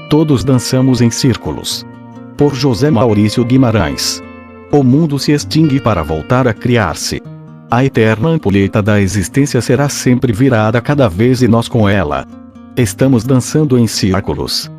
Todos dançamos em círculos. Por José Maurício Guimarães. O mundo se extingue para voltar a criar-se. A eterna ampulheta da existência será sempre virada cada vez e nós com ela. Estamos dançando em círculos.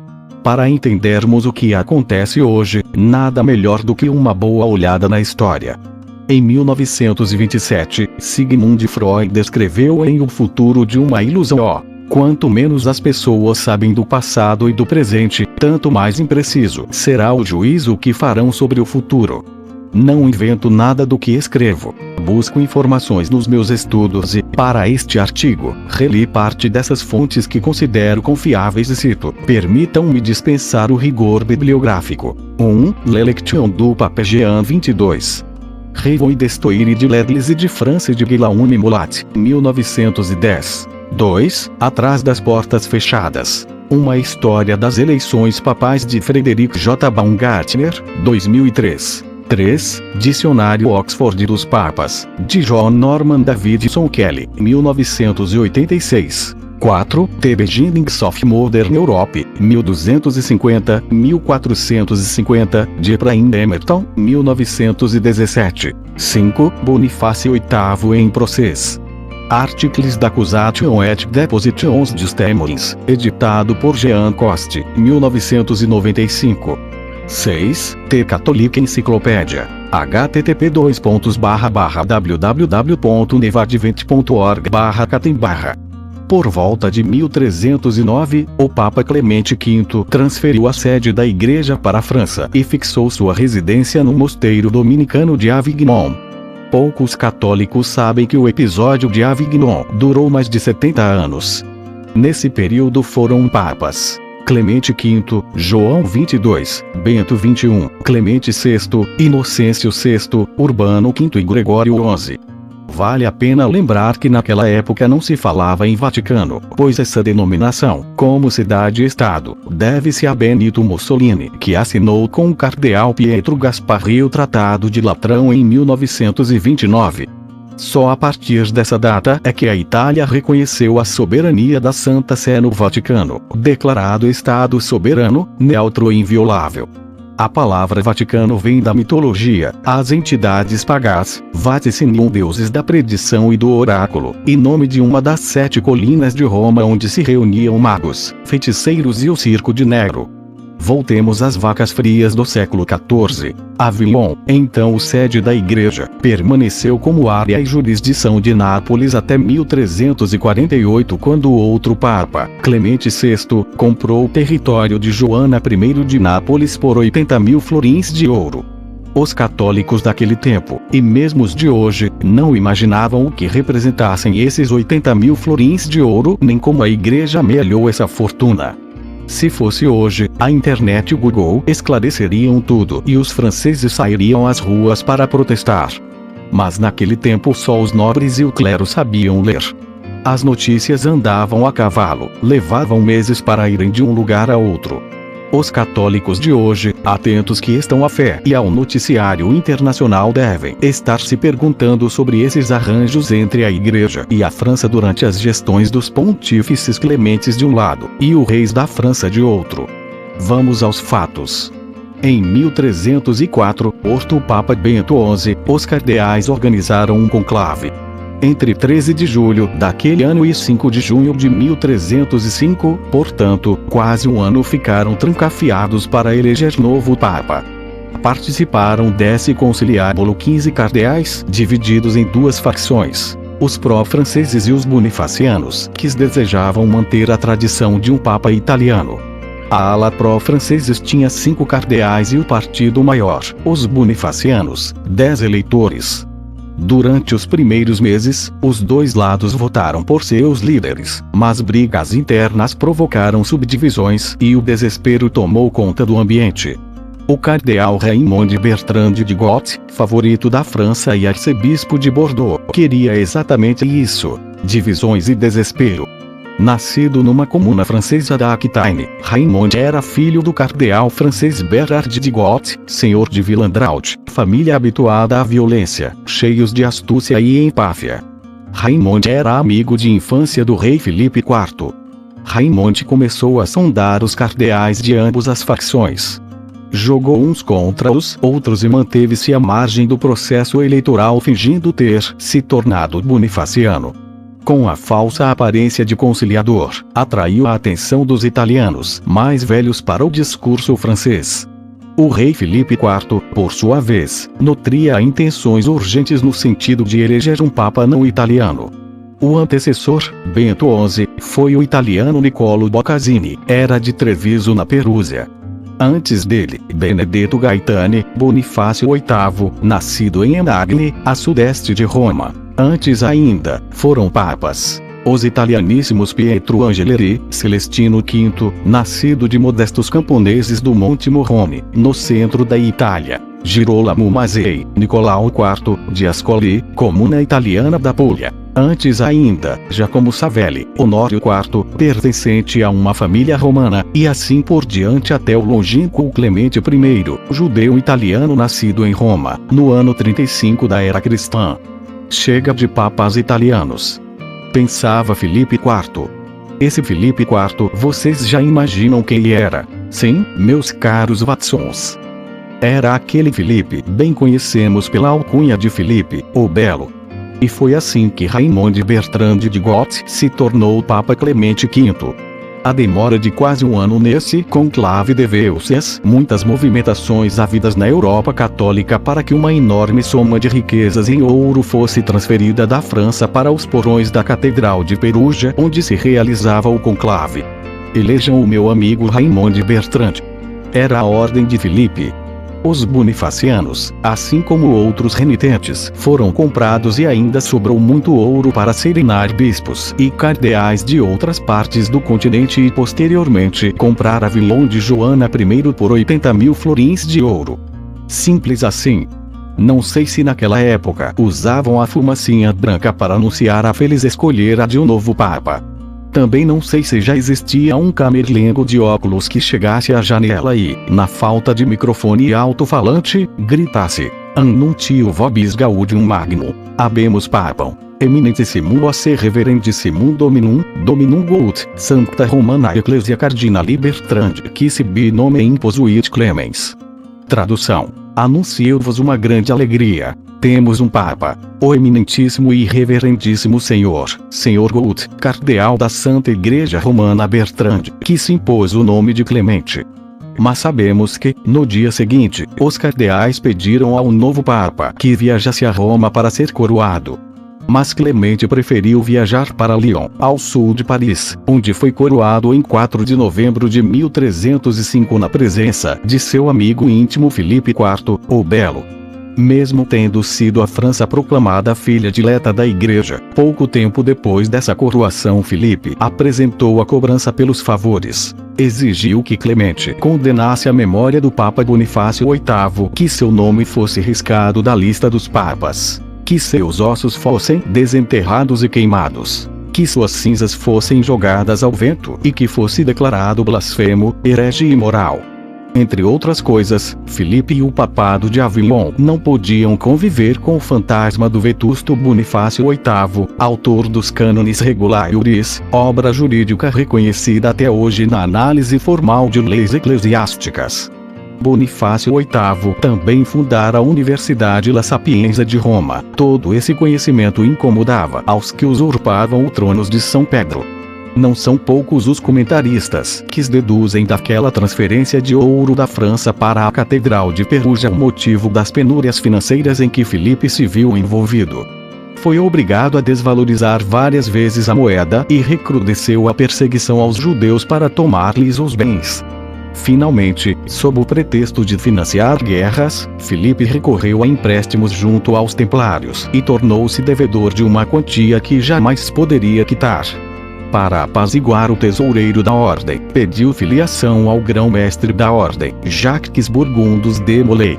Para entendermos o que acontece hoje, nada melhor do que uma boa olhada na história. Em 1927, Sigmund Freud descreveu em O Futuro de uma Ilusão. Quanto menos as pessoas sabem do passado e do presente, tanto mais impreciso será o juízo que farão sobre o futuro. Não invento nada do que escrevo. Busco informações nos meus estudos e, para este artigo, reli parte dessas fontes que considero confiáveis e cito. Permitam-me dispensar o rigor bibliográfico. 1. L'Election du Pape Jean XXII. Revue d'Histoire de l'Église de France de Guillaume Mulat, 1910. 2. Atrás das portas fechadas. Uma história das eleições papais de Frederick J. Baumgartner, 2003. 3. Dicionário Oxford dos Papas, de John Norman Davidson Kelly, 1986. 4. The Beginnings of Modern Europe, 1250-1450, de Ephraim Emerson, 1917. 5. Bonifácio VIII em Process. Articles d'Accusation et Depositions Justemolins, editado por Jean Coste, 1995. 6. The Catholic Encyclopedia. http://www.nevadvent.org/catem/. Por volta de 1309, o Papa Clemente V transferiu a sede da Igreja para a França e fixou sua residência no mosteiro dominicano de Avignon. Poucos católicos sabem que o episódio de Avignon durou mais de 70 anos. Nesse período foram papas Clemente V, João XXII, Bento XXI, Clemente VI, Inocêncio VI, Urbano V e Gregório XI. Vale a pena lembrar que naquela época não se falava em Vaticano, pois essa denominação, como cidade-estado, deve-se a Benito Mussolini, que assinou com o cardeal Pietro Gasparri o Tratado de Latrão em 1929. Só a partir dessa data é que a Itália reconheceu a soberania da Santa Sé no Vaticano, declarado Estado soberano, neutro e inviolável. A palavra Vaticano vem da mitologia, as entidades pagãs, vaticinium deuses da predição e do oráculo, e nome de uma das 7 colinas de Roma onde se reuniam magos, feiticeiros e o circo de Nero. Voltemos às vacas frias do século XIV. Avignon, então sede da Igreja, permaneceu como área e jurisdição de Nápoles até 1348, quando outro Papa, Clemente VI, comprou o território de Joana I de Nápoles por 80.000 florins de ouro. Os católicos daquele tempo, e mesmo os de hoje, não imaginavam o que representassem esses 80.000 florins de ouro, nem como a Igreja amealhou essa fortuna. Se fosse hoje, a internet e o Google esclareceriam tudo e os franceses sairiam às ruas para protestar. Mas naquele tempo só os nobres e o clero sabiam ler. As notícias andavam a cavalo, levavam meses para irem de um lugar a outro. Os católicos de hoje, atentos que estão à fé e ao noticiário internacional, devem estar se perguntando sobre esses arranjos entre a Igreja e a França durante as gestões dos pontífices Clementes de um lado e os reis da França de outro. Vamos aos fatos. Em 1304, o Papa Bento XI, os cardeais organizaram um conclave. Entre 13 de julho daquele ano e 5 de junho de 1305, portanto, quase um ano ficaram trancafiados para eleger novo Papa. Participaram desse conciliábulo 15 cardeais, divididos em 2 facções: os pró-franceses e os bonifacianos, que desejavam manter a tradição de um Papa italiano. A ala pró-franceses tinha 5 cardeais e o partido maior, os bonifacianos, 10 eleitores. Durante os primeiros meses, os dois lados votaram por seus líderes, mas brigas internas provocaram subdivisões e o desespero tomou conta do ambiente. O cardeal Raymond Bertrand de Got, favorito da França e arcebispo de Bordeaux, queria exatamente isso: divisões e desespero. Nascido numa comuna francesa da Aquitaine, Raymond era filho do cardeal francês Bernard de Got, senhor de Villandraud, família habituada à violência, cheios de astúcia e empáfia. Raymond era amigo de infância do rei Filipe IV. Raimond começou a sondar os cardeais de ambas as facções. Jogou uns contra os outros e manteve-se à margem do processo eleitoral fingindo ter se tornado bonifaciano. Com a falsa aparência de conciliador, atraiu a atenção dos italianos mais velhos para o discurso francês. O rei Filipe IV, por sua vez, nutria intenções urgentes no sentido de eleger um papa não italiano. O antecessor, Bento XI, foi o italiano Niccolò Boccasini, era de Treviso na Perúsia. Antes dele, Benedetto Gaetani, Bonifácio VIII, nascido em Enagni, a sudeste de Roma. Antes ainda, foram papas os italianíssimos Pietro Anghieri, Celestino V, nascido de modestos camponeses do Monte Morrone, no centro da Itália, Girolamo Mazzei, Nicolau IV, de Ascoli, comuna italiana da Puglia. Antes ainda, Giacomo Savelli, Honório IV, pertencente a uma família romana, e assim por diante até o longínquo Clemente I, judeu italiano nascido em Roma, no ano 35 da era cristã. Chega de papas italianos, pensava Filipe IV. Esse Filipe IV, vocês já imaginam quem ele era? Sim, meus caros Watsons. Era aquele Filipe, bem conhecemos pela alcunha de Filipe, o Belo. E foi assim que Raimond Bertrand de Got se tornou Papa Clemente V. A demora de quase um ano nesse conclave deveu-se às muitas movimentações havidas na Europa católica para que uma enorme soma de riquezas em ouro fosse transferida da França para os porões da Catedral de Perugia, onde se realizava o conclave. Elejam o meu amigo Raimond Bertrand. Era a ordem de Filipe. Os bonifacianos, assim como outros renitentes, foram comprados e ainda sobrou muito ouro para serenar bispos e cardeais de outras partes do continente e posteriormente comprar a Villon de Joana I por 80.000 florins de ouro. Simples assim. Não sei se naquela época usavam a fumacinha branca para anunciar a feliz escolha de um novo papa. Também não sei se já existia um camerlengo de óculos que chegasse à janela e, na falta de microfone e alto-falante, gritasse: Annuncio vobis gaudium magnum, habemus papam, eminentissimum osse reverendissimum dominum Gut, Sancta Romana Ecclesia Cardinali Bertrand qui sibi nome imposuit Clemens. Tradução: anuncio-vos uma grande alegria. Temos um Papa, o eminentíssimo e reverendíssimo Senhor Gut, cardeal da Santa Igreja Romana Bertrand, que se impôs o nome de Clemente. Mas sabemos que, no dia seguinte, os cardeais pediram ao novo Papa que viajasse a Roma para ser coroado. Mas Clemente preferiu viajar para Lyon, ao sul de Paris, onde foi coroado em 4 de novembro de 1305 na presença de seu amigo íntimo Filipe IV, o Belo. Mesmo tendo sido a França proclamada filha dileta da Igreja, pouco tempo depois dessa coroação Filipe apresentou a cobrança pelos favores. Exigiu que Clemente condenasse a memória do Papa Bonifácio VIII, que seu nome fosse riscado da lista dos papas, que seus ossos fossem desenterrados e queimados, que suas cinzas fossem jogadas ao vento e que fosse declarado blasfemo, herege e imoral. Entre outras coisas, Filipe e o papado de Avignon não podiam conviver com o fantasma do vetusto Bonifácio VIII, autor dos cânones regulares, obra jurídica reconhecida até hoje na análise formal de leis eclesiásticas. Bonifácio VIII também fundara a Universidade La Sapienza de Roma. Todo esse conhecimento incomodava aos que usurpavam o trono de São Pedro. Não são poucos os comentaristas que deduzem daquela transferência de ouro da França para a Catedral de Perugia o motivo das penúrias financeiras em que Filipe se viu envolvido. Foi obrigado a desvalorizar várias vezes a moeda e recrudesceu a perseguição aos judeus para tomar-lhes os bens. Finalmente, sob o pretexto de financiar guerras, Filipe recorreu a empréstimos junto aos templários e tornou-se devedor de uma quantia que jamais poderia quitar. Para apaziguar o tesoureiro da ordem, pediu filiação ao grão-mestre da ordem, Jacques Burgundus de Molay.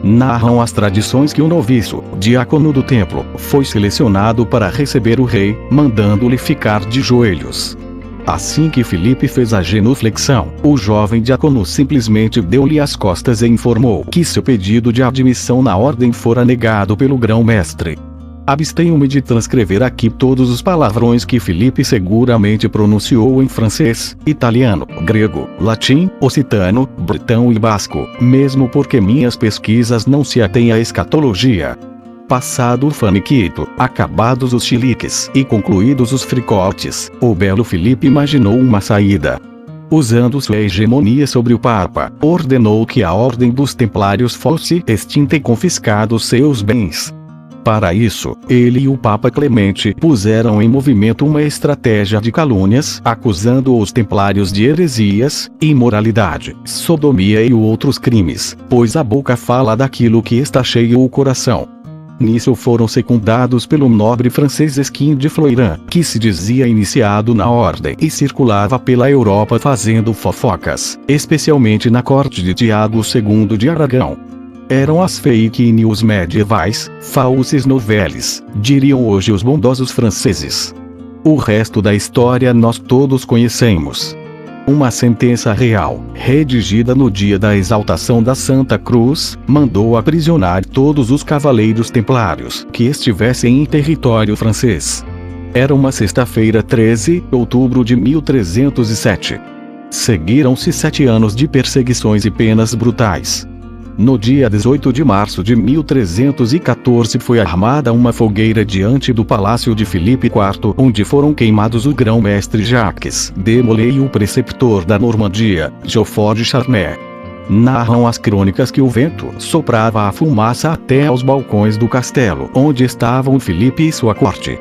Narram as tradições que o noviço, diácono do templo, foi selecionado para receber o rei, mandando-lhe ficar de joelhos. Assim que Filipe fez a genuflexão, o jovem diácono simplesmente deu-lhe as costas e informou que seu pedido de admissão na ordem fora negado pelo grão-mestre. Abstenho-me de transcrever aqui todos os palavrões que Filipe seguramente pronunciou em francês, italiano, grego, latim, occitano, bretão e basco, mesmo porque minhas pesquisas não se atêm à escatologia. Passado o faniquito, acabados os chiliques e concluídos os fricotes, o belo Filipe imaginou uma saída. Usando sua hegemonia sobre o Papa, ordenou que a ordem dos Templários fosse extinta e confiscados seus bens. Para isso, ele e o Papa Clemente puseram em movimento uma estratégia de calúnias, acusando os Templários de heresias, imoralidade, sodomia e outros crimes, pois a boca fala daquilo que está cheio o coração. Nisso foram secundados pelo nobre francês Esquim de Floirán, que se dizia iniciado na ordem e circulava pela Europa fazendo fofocas, especialmente na corte de Tiago II de Aragão. Eram as fake news medievais, falses nouvelles, diriam hoje os bondosos franceses. O resto da história nós todos conhecemos. Uma sentença real, redigida no dia da exaltação da Santa Cruz, mandou aprisionar todos os cavaleiros templários que estivessem em território francês. Era uma sexta-feira 13 de outubro de 1307. Seguiram-se 7 anos de perseguições e penas brutais. No dia 18 de março de 1314 foi armada uma fogueira diante do palácio de Filipe IV, onde foram queimados o grão-mestre Jacques de Molay e o preceptor da Normandia, Geoffroy de Charmey. Narram as crônicas que o vento soprava a fumaça até aos balcões do castelo, onde estavam Filipe e sua corte.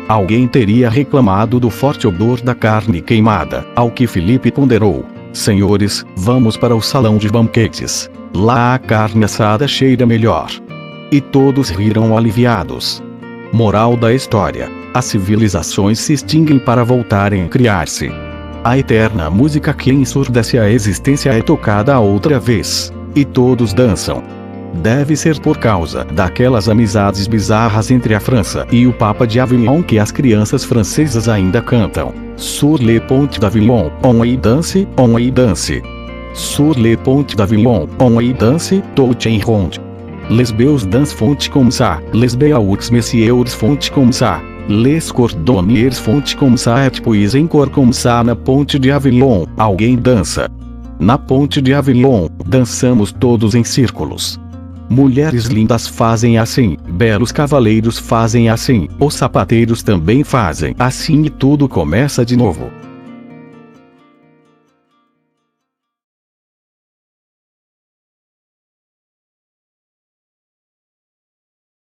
Alguém teria reclamado do forte odor da carne queimada, ao que Filipe ponderou: senhores, vamos para o salão de banquetes. Lá a carne assada cheira melhor. E todos riram aliviados. Moral da história: as civilizações se extinguem para voltarem a criar-se. A eterna música que ensurdece a existência é tocada outra vez. E todos dançam. Deve ser por causa daquelas amizades bizarras entre a França e o Papa de Avignon que as crianças francesas ainda cantam: Sur les ponts d'Avignon, on y danse, on y danse. Sur les ponts d'Avignon, on y danse, tout en rond. Les beaux dans font comme ça, les beaux messieurs font comme ça, les cordonniers font comme ça et puis encore comme ça na ponte de Avignon. Alguém dança. Na ponte de Avignon, dançamos todos em círculos. Mulheres lindas fazem assim, belos cavaleiros fazem assim, os sapateiros também fazem assim e tudo começa de novo.